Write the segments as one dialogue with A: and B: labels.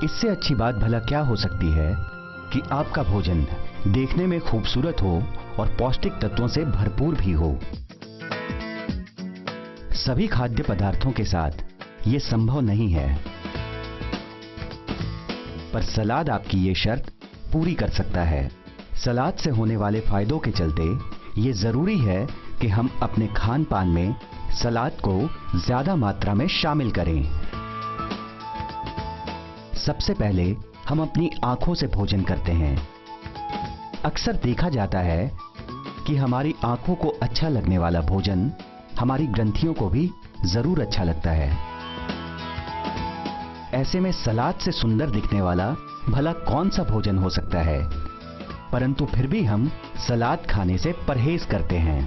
A: इससे अच्छी बात भला क्या हो सकती है कि आपका भोजन देखने में खूबसूरत हो और पौष्टिक तत्वों से भरपूर भी हो। सभी खाद्य पदार्थों के साथ यह संभव नहीं है, पर सलाद आपकी ये शर्त पूरी कर सकता है। सलाद से होने वाले फायदों के चलते ये जरूरी है कि हम अपने खान पान में सलाद को ज्यादा मात्रा में शामिल करें। सबसे पहले हम अपनी आंखों से भोजन करते हैं। अक्सर देखा जाता है कि हमारी आंखों को अच्छा लगने वाला भोजन हमारी ग्रंथियों को भी जरूर अच्छा लगता है। ऐसे में सलाद से सुंदर दिखने वाला भला कौन सा भोजन हो सकता है, परंतु फिर भी हम सलाद खाने से परहेज करते हैं।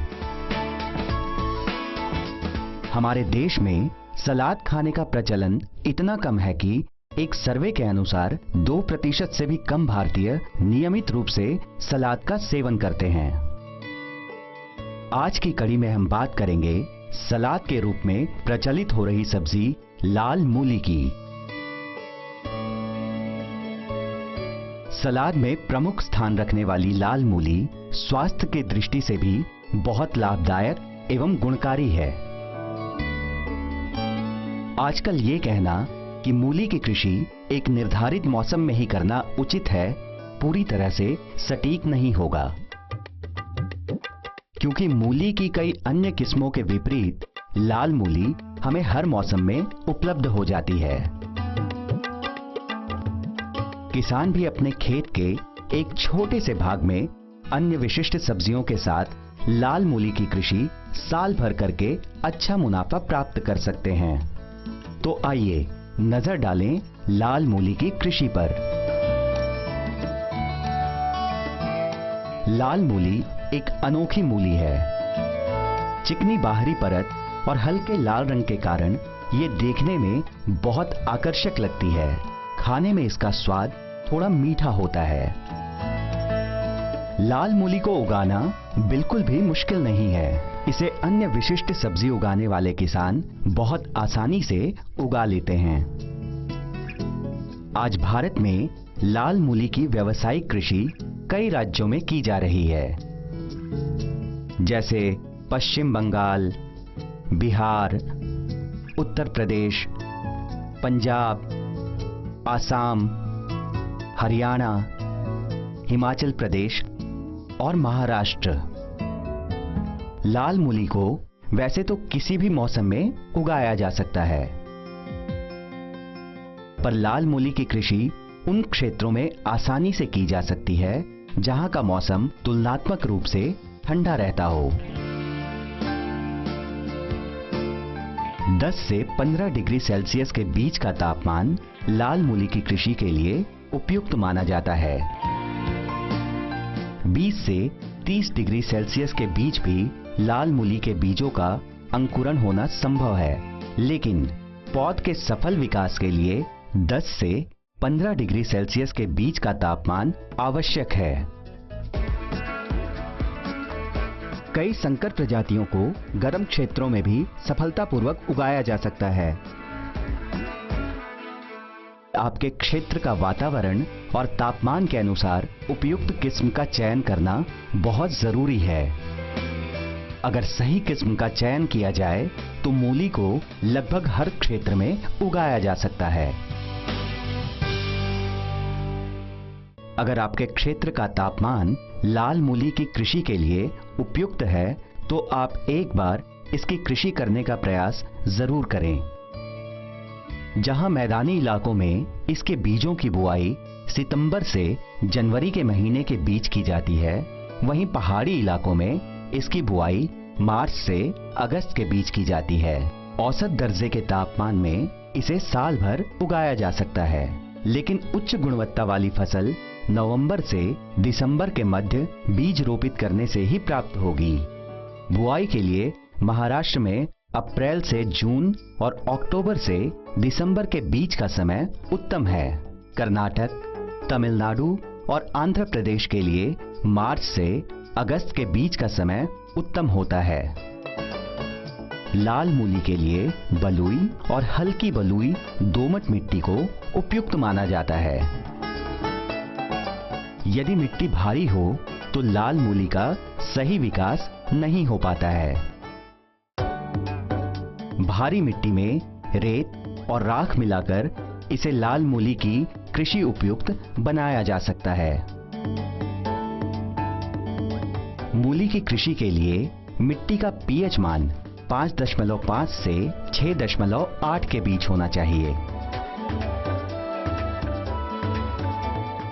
A: हमारे देश में सलाद खाने का प्रचलन इतना कम है कि एक सर्वे के अनुसार 2% से भी कम भारतीय नियमित रूप से सलाद का सेवन करते हैं। आज की कड़ी में हम बात करेंगे सलाद के रूप में प्रचलित हो रही सब्जी लाल मूली की। सलाद में प्रमुख स्थान रखने वाली लाल मूली स्वास्थ्य की दृष्टि से भी बहुत लाभदायक एवं गुणकारी है। आजकल ये कहना कि मूली की कृषि एक निर्धारित मौसम में ही करना उचित है पूरी तरह से सटीक नहीं होगा, क्योंकि मूली की कई अन्य किस्मों के विपरीत लाल मूली हमें हर मौसम में उपलब्ध हो जाती है। किसान भी अपने खेत के एक छोटे से भाग में अन्य विशिष्ट सब्जियों के साथ लाल मूली की कृषि साल भर करके अच्छा मुनाफा प्राप्त कर सकते हैं। तो आइए नजर डालें लाल मूली की कृषि पर। लाल मूली एक अनोखी मूली है। चिकनी बाहरी परत और हल्के लाल रंग के कारण ये देखने में बहुत आकर्षक लगती है। खाने में इसका स्वाद थोड़ा मीठा होता है। लाल मूली को उगाना बिल्कुल भी मुश्किल नहीं है। इसे अन्य विशिष्ट सब्जी उगाने वाले किसान बहुत आसानी से उगा लेते हैं। आज भारत में लाल मूली की व्यावसायिक कृषि कई राज्यों में की जा रही है, जैसे पश्चिम बंगाल, बिहार, उत्तर प्रदेश, पंजाब, आसाम, हरियाणा, हिमाचल प्रदेश और महाराष्ट्र। लाल मूली को वैसे तो किसी भी मौसम में उगाया जा सकता है, पर लाल मूली की कृषि उन क्षेत्रों में आसानी से की जा सकती है जहां का मौसम तुलनात्मक रूप से ठंडा रहता हो। 10 से 15 डिग्री सेल्सियस के बीच का तापमान लाल मूली की कृषि के लिए उपयुक्त माना जाता है। 20 से 30 डिग्री सेल्सियस के बीच भी लाल मूली के बीजों का अंकुरण होना संभव है, लेकिन पौध के सफल विकास के लिए 10 से 15 डिग्री सेल्सियस के बीच का तापमान आवश्यक है। कई संकर प्रजातियों को गर्म क्षेत्रों में भी सफलतापूर्वक उगाया जा सकता है। आपके क्षेत्र का वातावरण और तापमान के अनुसार उपयुक्त किस्म का चयन करना बहुत जरूरी है। अगर सही किस्म का चयन किया जाए तो मूली को लगभग हर क्षेत्र में उगाया जा सकता है। अगर आपके क्षेत्र का तापमान लाल मूली की कृषि के लिए उपयुक्त है तो आप एक बार इसकी कृषि करने का प्रयास जरूर करें। जहां मैदानी इलाकों में इसके बीजों की बुआई सितंबर से जनवरी के महीने के बीच की जाती है, वहीं पहाड़ी इलाकों में इसकी बुआई मार्च से अगस्त के बीच की जाती है। औसत दर्जे के तापमान में इसे साल भर उगाया जा सकता है, लेकिन उच्च गुणवत्ता वाली फसल नवंबर से दिसंबर के मध्य बीज रोपित करने से ही प्राप्त होगी। बुआई के लिए महाराष्ट्र में अप्रैल से जून और अक्टूबर से दिसंबर के बीच का समय उत्तम है। कर्नाटक, तमिलनाडु और आंध्र प्रदेश के लिए मार्च से अगस्त के बीच का समय उत्तम होता है। लाल मूली के लिए बलुई और हल्की बलुई दोमट मिट्टी को उपयुक्त माना जाता है। यदि मिट्टी भारी हो तो लाल मूली का सही विकास नहीं हो पाता है। भारी मिट्टी में रेत और राख मिलाकर इसे लाल मूली की कृषि उपयुक्त बनाया जा सकता है। मूली की कृषि के लिए मिट्टी का पीएच मान 5.5 से 6.8 के बीच होना चाहिए।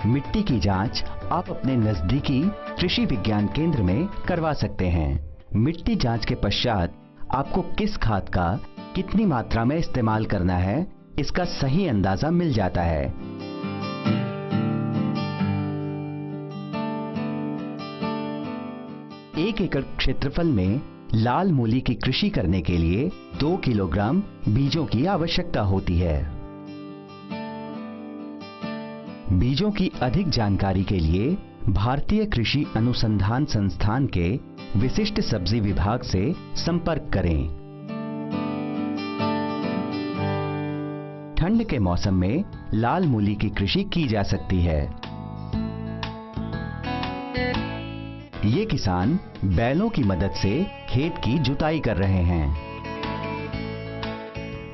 A: मिट्टी की जांच आप अपने नजदीकी कृषि विज्ञान केंद्र में करवा सकते हैं। मिट्टी जांच के पश्चात आपको किस खाद का कितनी मात्रा में इस्तेमाल करना है, इसका सही अंदाजा मिल जाता है। एक एकड़ क्षेत्रफल में लाल मूली की कृषि करने के लिए 2 किलोग्राम बीजों की आवश्यकता होती है। बीजों की अधिक जानकारी के लिए भारतीय कृषि अनुसंधान संस्थान के विशिष्ट सब्जी विभाग से संपर्क करें। ठंड के मौसम में लाल मूली की कृषि की जा सकती है। ये किसान बैलों की मदद से खेत की जुताई कर रहे हैं।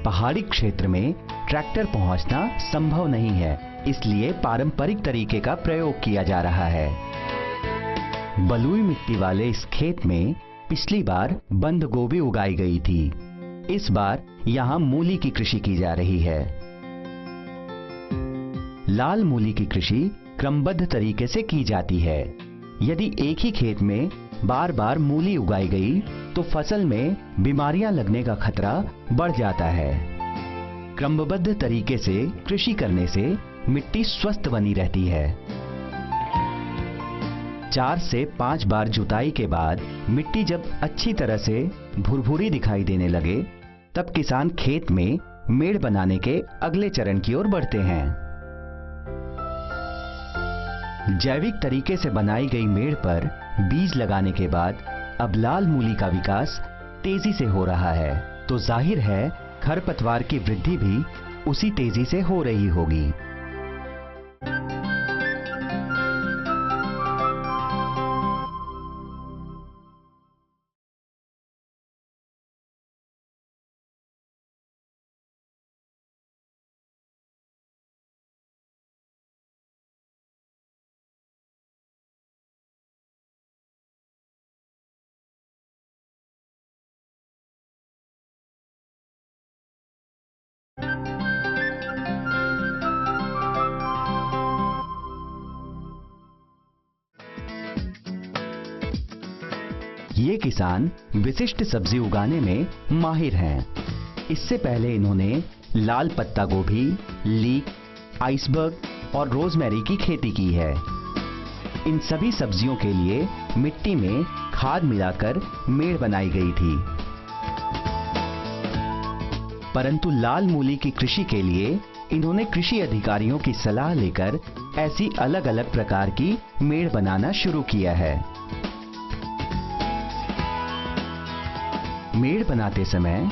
A: पहाड़ी क्षेत्र में ट्रैक्टर पहुंचना संभव नहीं है, इसलिए पारंपरिक तरीके का प्रयोग किया जा रहा है। बलुई मिट्टी वाले इस खेत में पिछली बार बंद गोभी उगाई गई थी। इस बार यहां मूली की कृषि की जा रही है। लाल मूली की कृषि क्रमबद्ध तरीके से की जाती है। यदि एक ही खेत में बार बार मूली उगाई गई तो फसल में बीमारियां लगने का खतरा बढ़ जाता है। क्रमबद्ध तरीके से कृषि करने से मिट्टी स्वस्थ बनी रहती है। 4 से 5 बार जुताई के बाद मिट्टी जब अच्छी तरह से भुरभुरी दिखाई देने लगे, तब किसान खेत में मेड़ बनाने के अगले चरण की ओर बढ़ते हैं। जैविक तरीके से बनाई गई मेड़ पर बीज लगाने के बाद अब लाल मूली का विकास तेजी से हो रहा है, तो जाहिर है खरपतवार की वृद्धि भी उसी तेजी से हो रही होगी। ये किसान विशिष्ट सब्जी उगाने में माहिर हैं। इससे पहले इन्होंने लाल पत्ता गोभी, लीक, आइसबर्ग और रोजमेरी की खेती की है। इन सभी सब्जियों के लिए मिट्टी में खाद मिलाकर मेड़ बनाई गई थी। परंतु लाल मूली की कृषि के लिए इन्होंने कृषि अधिकारियों की सलाह लेकर ऐसी अलग अलग प्रकार की मेड़ बनाना शुरू किया है। मेड़ बनाते समय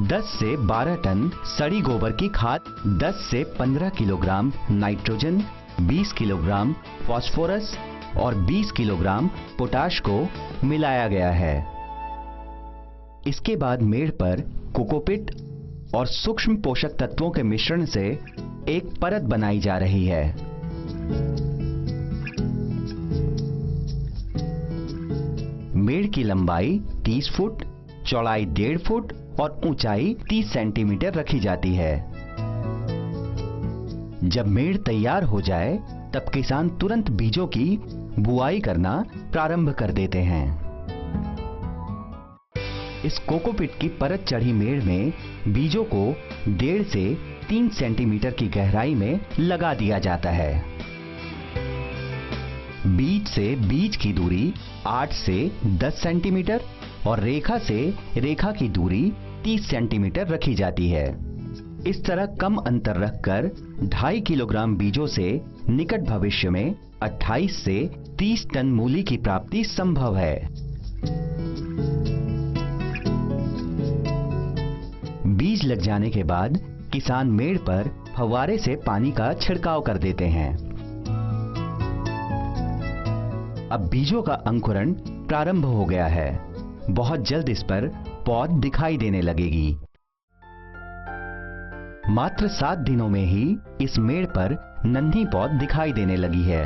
A: 10 से 12 टन सड़ी गोबर की खाद, 10 से 15 किलोग्राम नाइट्रोजन, 20 किलोग्राम फास्फोरस और 20 किलोग्राम पोटाश को मिलाया गया है। इसके बाद मेड़ पर कोकोपीट और सूक्ष्म पोषक तत्वों के मिश्रण से एक परत बनाई जा रही है। मेड़ की लंबाई 30 फुट, चौड़ाई 1.5 फुट और ऊंचाई 30 सेंटीमीटर रखी जाती है। जब मेड़ तैयार हो जाए तब किसान तुरंत बीजों की बुआई करना प्रारंभ कर देते हैं। इस कोकोपीट की परत चढ़ी मेड़ में बीजों को 1.5 से 3 सेंटीमीटर की गहराई में लगा दिया जाता है। बीज से बीज की दूरी 8 से 10 सेंटीमीटर और रेखा से रेखा की दूरी 30 सेंटीमीटर रखी जाती है। इस तरह कम अंतर रखकर 2.5 किलोग्राम बीजों से निकट भविष्य में 28 से 30 टन मूली की प्राप्ति संभव है। बीज लग जाने के बाद किसान मेड़ पर फव्वारे से पानी का छिड़काव कर देते हैं। अब बीजों का अंकुरण प्रारंभ हो गया है। बहुत जल्द इस पर पौध दिखाई देने लगेगी। मात्र 7 दिनों में ही इस मेड़ पर नन्ही पौध दिखाई देने लगी है।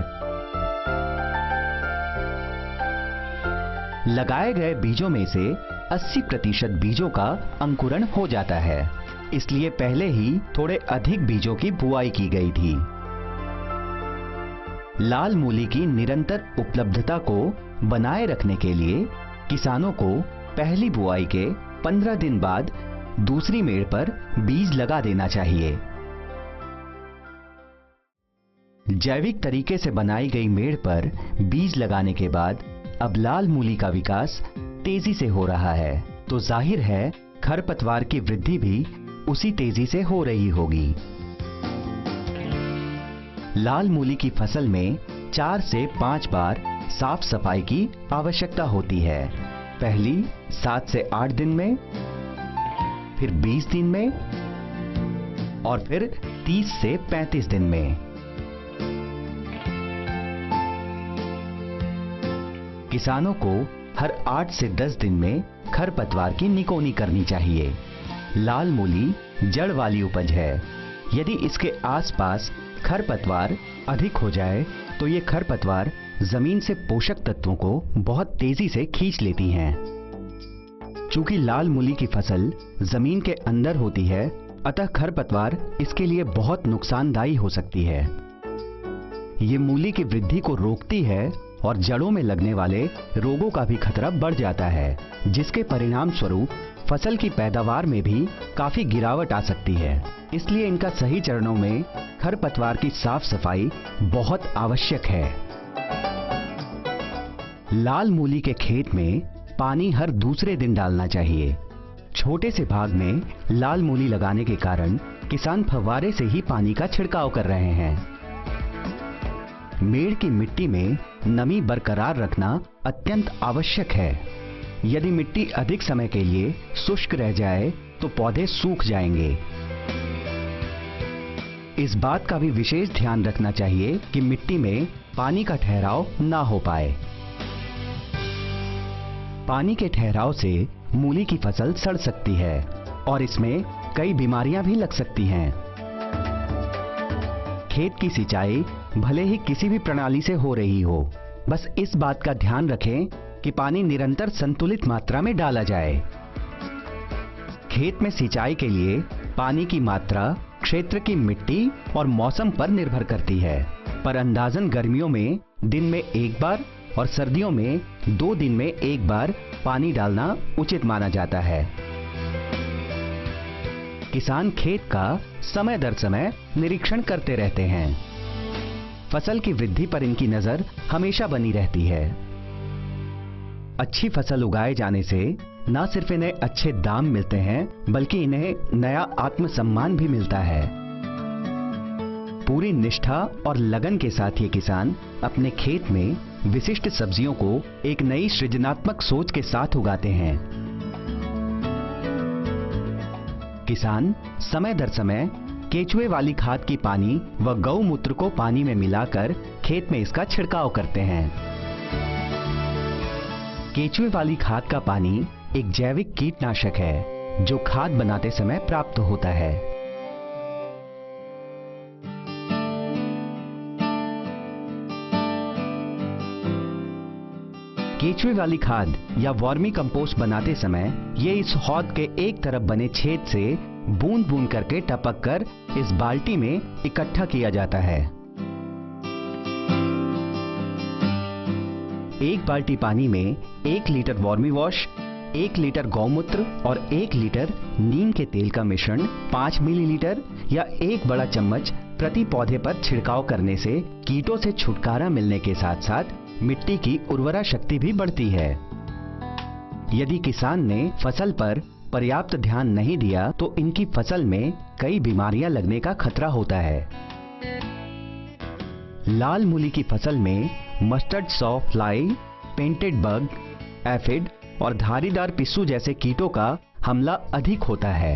A: लगाए गए बीजों में से 80% बीजों का अंकुरण हो जाता है, इसलिए पहले ही थोड़े अधिक बीजों की बुआई की गई थी। लाल मूली की निरंतर उपलब्धता को बनाए रखने के लिए किसानों को पहली बुआई के 15 दिन बाद दूसरी मेड़ पर बीज लगा देना चाहिए। जैविक तरीके से बनाई गई मेड़ पर बीज लगाने के बाद अब लाल मूली का विकास तेजी से हो रहा है, तो जाहिर है खरपतवार की वृद्धि भी उसी तेजी से हो रही होगी। लाल मूली की फसल में 4 से 5 बार साफ सफाई की आवश्यकता होती है। पहली 7 से 8 दिन में, फिर 20 दिन में और फिर 30 से 35 दिन में। किसानों को हर 8 से 10 दिन में खरपतवार की निकोनी करनी चाहिए। लाल मूली जड़ वाली उपज है। यदि इसके आसपास खरपतवार अधिक हो जाए तो ये खरपतवार जमीन से पोषक तत्वों को बहुत तेजी से खींच लेती हैं। चूंकि लाल मूली की फसल जमीन के अंदर होती है, अतः खरपतवार इसके लिए बहुत नुकसानदायी हो सकती है। ये मूली की वृद्धि को रोकती है और जड़ों में लगने वाले रोगों का भी खतरा बढ़ जाता है, जिसके परिणाम स्वरूप फसल की पैदावार में भी काफी गिरावट आ सकती है। इसलिए इनका सही चरणों में खरपतवार की साफ सफाई बहुत आवश्यक है। लाल मूली के खेत में पानी हर दूसरे दिन डालना चाहिए। छोटे से भाग में लाल मूली लगाने के कारण किसान फव्वारे से ही पानी का छिड़काव कर रहे हैं। मेड़ की मिट्टी में नमी बरकरार रखना अत्यंत आवश्यक है। यदि मिट्टी अधिक समय के लिए शुष्क रह जाए तो पौधे सूख जाएंगे। इस बात का भी विशेष ध्यान रखना चाहिए कि मिट्टी में पानी का ठहराव ना हो पाए। पानी के ठहराव से मूली की फसल सड़ सकती है और इसमें कई बीमारियां भी लग सकती हैं। खेत की सिंचाई भले ही किसी भी प्रणाली से हो रही हो, बस इस बात का ध्यान रखें कि पानी निरंतर संतुलित मात्रा में डाला जाए। खेत में सिंचाई के लिए पानी की मात्रा क्षेत्र की मिट्टी और मौसम पर निर्भर करती है, पर अंदाजन गर्मियों में दिन में 1 बार और सर्दियों में 2 दिन में 1 बार पानी डालना उचित माना जाता है। किसान खेत का समय दर समय निरीक्षण करते रहते हैं। फसल की वृद्धि पर इनकी नजर हमेशा बनी रहती है। अच्छी फसल उगाए जाने से न सिर्फ इन्हें अच्छे दाम मिलते हैं, बल्कि इन्हें नया आत्मसम्मान भी मिलता है। पूरी निष्ठा और लगन के साथ ये किसान अपने खेत में विशिष्ट सब्जियों को एक नई सृजनात्मक सोच के साथ उगाते हैं। किसान समय दर समय केचुए वाली खाद की पानी व गौमूत्र को पानी में मिलाकर खेत में इसका छिड़काव करते हैं। केचुए वाली खाद का पानी एक जैविक कीटनाशक है जो खाद बनाते समय प्राप्त होता है। केचुए वाली खाद या वर्मी कंपोस्ट बनाते समय ये इस हौद के एक तरफ बने छेद से बूंद बूंद करके टपक कर इस बाल्टी में इकट्ठा किया जाता है। 1 बाल्टी पानी में 1 लीटर वर्मी वॉश, 1 लीटर गौमूत्र और 1 लीटर नीम के तेल का मिश्रण 5 मिलीलीटर या 1 बड़ा चम्मच प्रति पौधे पर छिड़काव करने से कीटों से छुटकारा मिलने के साथ साथ मिट्टी की उर्वरा शक्ति भी बढ़ती है। यदि किसान ने फसल पर पर्याप्त ध्यान नहीं दिया तो इनकी फसल में कई बीमारियां लगने का खतरा होता है। लाल मूली की फसल में mustard saw fly, painted bug, aphid और धारीदार पिस्सू जैसे कीटों का हमला अधिक होता है।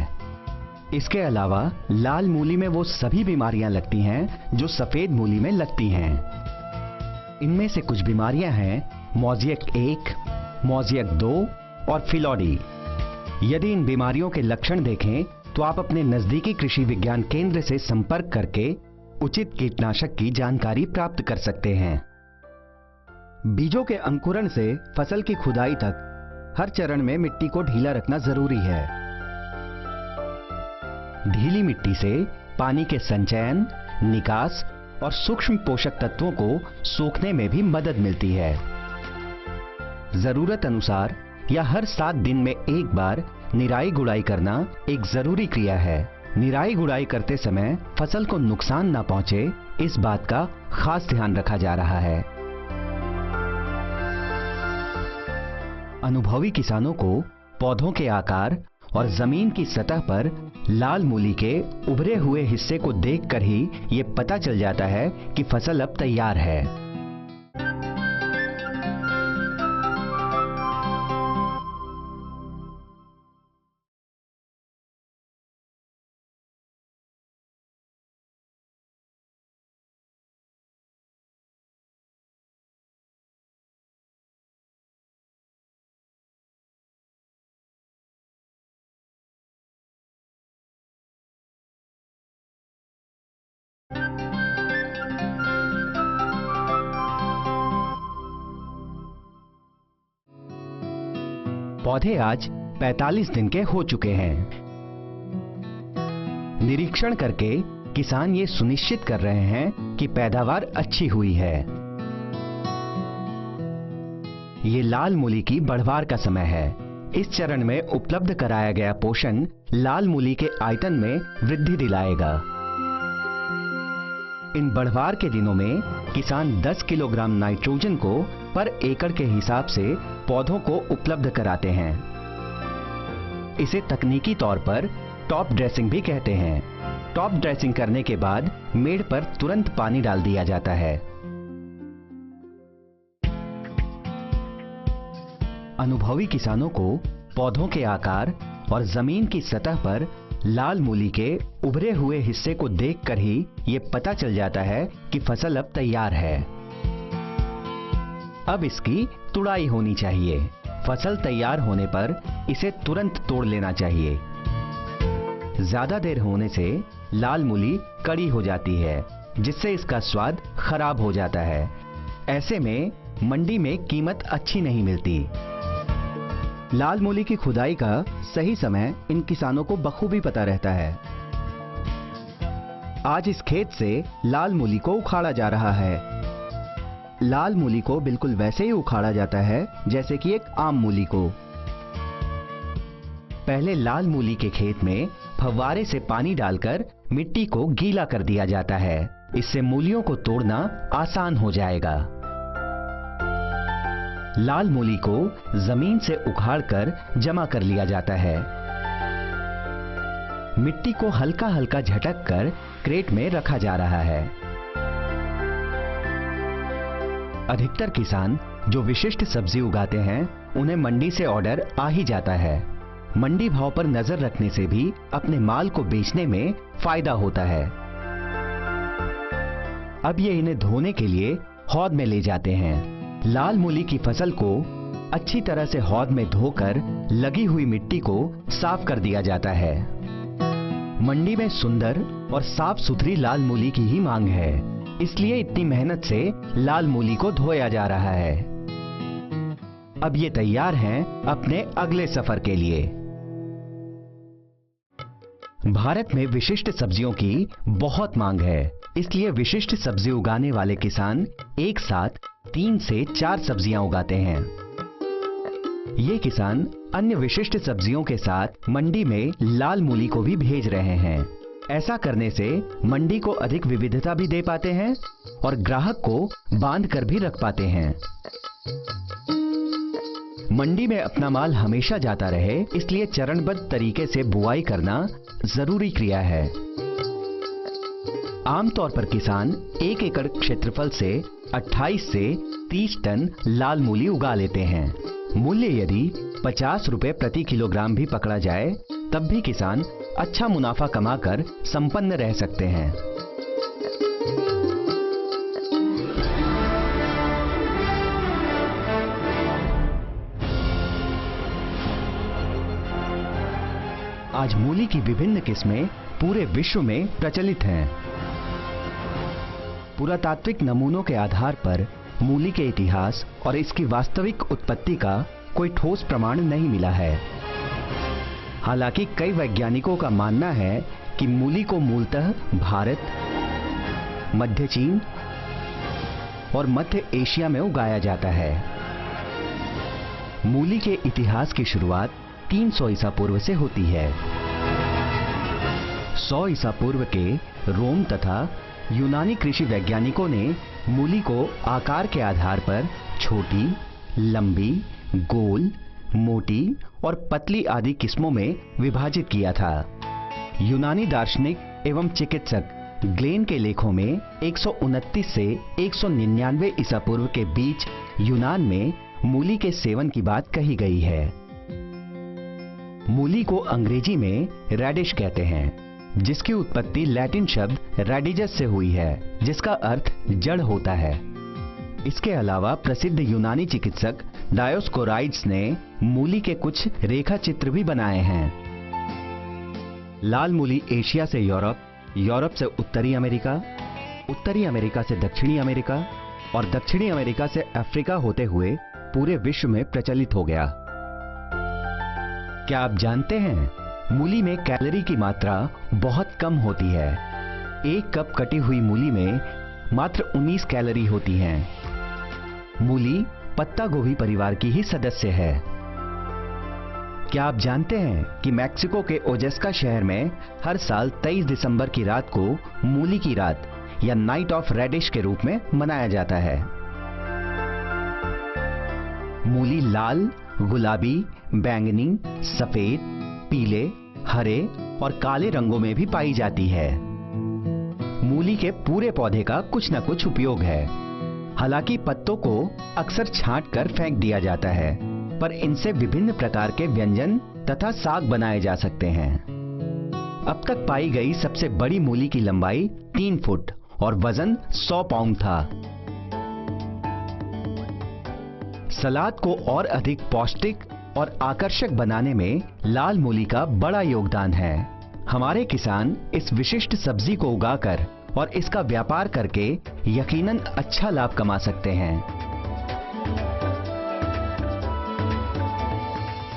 A: इसके अलावा लाल मूली में वो सभी बीमारियां लगती हैं जो सफेद मूली में लगती हैं। इनमें से कुछ बीमारियां हैं मोज़ेक 1, मोज़ेक 2 और फिलौडी। यदि इन बीमारियों के लक्षण देखें तो आप अपने नजदीकी कृषि विज्ञान केंद्र से संपर्क करके उचित कीटनाशक की जानकारी प्राप्त कर सकते हैं। बीजों के अंकुरण से फसल की खुदाई तक हर चरण में मिट्टी को ढीला रखना जरूरी है। ढीली मिट्टी से पानी के संचयन, निकास और सूक्ष्म पोषक तत्वों को सोखने में भी मदद मिलती है। जरूरत अनुसार या हर 7 दिन में एक बार निराई गुड़ाई करना एक जरूरी क्रिया है। निराई गुड़ाई करते समय फसल को नुकसान ना पहुंचे, इस बात का खास ध्यान रखा जा रहा है। अनुभवी किसानों को पौधों के आकार और जमीन की सतह पर लाल मूली के उभरे हुए हिस्से को देखकर ही ये पता चल जाता है कि फसल अब तैयार है। पौधे आज 45 दिन के हो चुके हैं। निरीक्षण करके किसान ये सुनिश्चित कर रहे हैं कि पैदावार अच्छी हुई है। ये लाल मूली की बढ़वार का समय है। इस चरण में उपलब्ध कराया गया पोषण लाल मूली के आयतन में वृद्धि दिलाएगा। इन बढ़वार के दिनों में किसान 10 किलोग्राम नाइट्रोजन को पर एकड़ के हिसाब से पौधों को उपलब्ध कराते हैं। इसे तकनीकी तौर पर टॉप ड्रेसिंग भी कहते हैं। टॉप ड्रेसिंग करने के बाद मेड़ पर तुरंत पानी डाल दिया जाता है। अनुभवी किसानों को पौधों के आकार और जमीन की सतह पर लाल मूली के उभरे हुए हिस्से को देखकर ही ये पता चल जाता है कि फसल अब तैयार है। अब इसकी तुड़ाई होनी चाहिए। फसल तैयार होने पर इसे तुरंत तोड़ लेना चाहिए। ज्यादा देर होने से लाल मूली कड़ी हो जाती है, जिससे इसका स्वाद खराब हो जाता है। ऐसे में मंडी में कीमत अच्छी नहीं मिलती। लाल मूली की खुदाई का सही समय इन किसानों को बखूबी पता रहता है। आज इस खेत से लाल मूली को उखाड़ा जा रहा है। लाल मूली को बिल्कुल वैसे ही उखाड़ा जाता है जैसे कि एक आम मूली को। पहले लाल मूली के खेत में फव्वारे से पानी डालकर मिट्टी को गीला कर दिया जाता है। इससे मूलियों को तोड़ना आसान हो जाएगा। लाल मूली को जमीन से उखाड़कर जमा कर लिया जाता है। मिट्टी को हल्का हल्का झटक कर क्रेट में रखा जा रहा है। अधिकतर किसान जो विशिष्ट सब्जी उगाते हैं उन्हें मंडी से ऑर्डर आ ही जाता है। मंडी भाव पर नजर रखने से भी अपने माल को बेचने में फायदा होता है। अब ये इन्हें धोने के लिए हौद में ले जाते हैं। लाल मूली की फसल को अच्छी तरह से हौद में धोकर लगी हुई मिट्टी को साफ कर दिया जाता है। मंडी में सुंदर और साफ सुथरी लाल मूली की ही मांग है, इसलिए इतनी मेहनत से लाल मूली को धोया जा रहा है। अब ये तैयार हैं अपने अगले सफर के लिए। भारत में विशिष्ट सब्जियों की बहुत मांग है, इसलिए विशिष्ट सब्जी उगाने वाले किसान एक साथ 3 से 4 सब्जियां उगाते हैं। ये किसान अन्य विशिष्ट सब्जियों के साथ मंडी में लाल मूली को भी भेज रहे हैं। ऐसा करने से मंडी को अधिक विविधता भी दे पाते हैं और ग्राहक को बांध कर भी रख पाते हैं। मंडी में अपना माल हमेशा जाता रहे, इसलिए चरणबद्ध तरीके से बुआई करना जरूरी क्रिया है। आमतौर पर किसान 1 एकड़ क्षेत्रफल से 28 से 30 टन लाल मूली उगा लेते हैं। मूल्य यदि 50 रुपए प्रति किलोग्राम भी पकड़ा जाए, तब भी किसान अच्छा मुनाफा कमाकर संपन्न रह सकते हैं। आज मूली की विभिन्न किस्में पूरे विश्व में प्रचलित हैं। पुरातात्विक नमूनों के आधार पर मूली के इतिहास और इसकी वास्तविक उत्पत्ति का कोई ठोस प्रमाण नहीं मिला है। हालांकि कई वैज्ञानिकों का मानना है कि मूली को मूलतः भारत, मध्य चीन और मध्य एशिया में उगाया जाता है। मूली के इतिहास की शुरुआत 300 ईसा पूर्व से होती है। 100 ईसा पूर्व के रोम तथा यूनानी कृषि वैज्ञानिकों ने मूली को आकार के आधार पर छोटी, लंबी, गोल, मोटी और पतली आदि किस्मों में विभाजित किया था। यूनानी दार्शनिक एवं चिकित्सक ग्लेन के लेखों में 129 से 199 ईसा पूर्व के बीच यूनान में मूली के सेवन की बात कही गई है। मूली को अंग्रेजी में रेडिश कहते हैं, जिसकी उत्पत्ति लैटिन शब्द रेडिजस से हुई है, जिसका अर्थ जड़ होता है। इसके अलावा प्रसिद्ध यूनानी चिकित्सक डायोस्कोराइड्स ने मूली के कुछ रेखा चित्र भी बनाए हैं। लाल मूली एशिया से यूरोप, यूरोप से उत्तरी अमेरिका, उत्तरी अमेरिका से दक्षिणी अमेरिका और दक्षिणी अमेरिका से अफ्रीका होते हुए पूरे विश्व में प्रचलित हो गया। क्या आप जानते हैं, मूली में कैलोरी की मात्रा बहुत कम होती है। 1 कप कटी हुई मूली में मात्र 19 कैलोरी होती हैं। मूली पत्ता गोभी परिवार की ही सदस्य है। क्या आप जानते हैं कि मैक्सिको के ओजेस्का शहर में हर साल 23 दिसंबर की रात को मूली की रात या नाइट ऑफ रेडिश के रूप में मनाया जाता है। मूली लाल, गुलाबी, बैंगनी, सफेद, पीले, हरे और काले रंगों में भी पाई जाती है। मूली के पूरे पौधे का कुछ न कुछ उपयोग है। हालांकि पत्तों को अक्सर छांटकर फेंक दिया जाता है, पर इनसे विभिन्न प्रकार के व्यंजन तथा साग बनाए जा सकते हैं। अब तक पाई गई सबसे बड़ी मूली की लंबाई 3 फुट और वजन 100 पाउंड था। सलाद को और अधिक पौष्टिक और आकर्षक बनाने में लाल मूली का बड़ा योगदान है। हमारे किसान इस विशिष्ट सब्जी को उगाकर और इसका व्यापार करके यकीनन अच्छा लाभ कमा सकते हैं।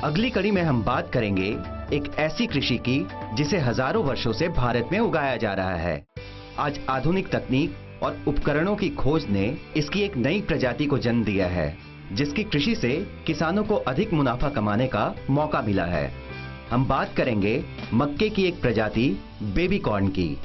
A: अगली कड़ी में हम बात करेंगे एक ऐसी कृषि की जिसे हजारों वर्षों से भारत में उगाया जा रहा है। आज आधुनिक तकनीक और उपकरणों की खोज ने इसकी एक नई प्रजाति को जन्म दिया है, जिसकी कृषि से किसानों को अधिक मुनाफा कमाने का मौका मिला है। हम बात करेंगे मक्के की एक प्रजाति बेबी कॉर्न की।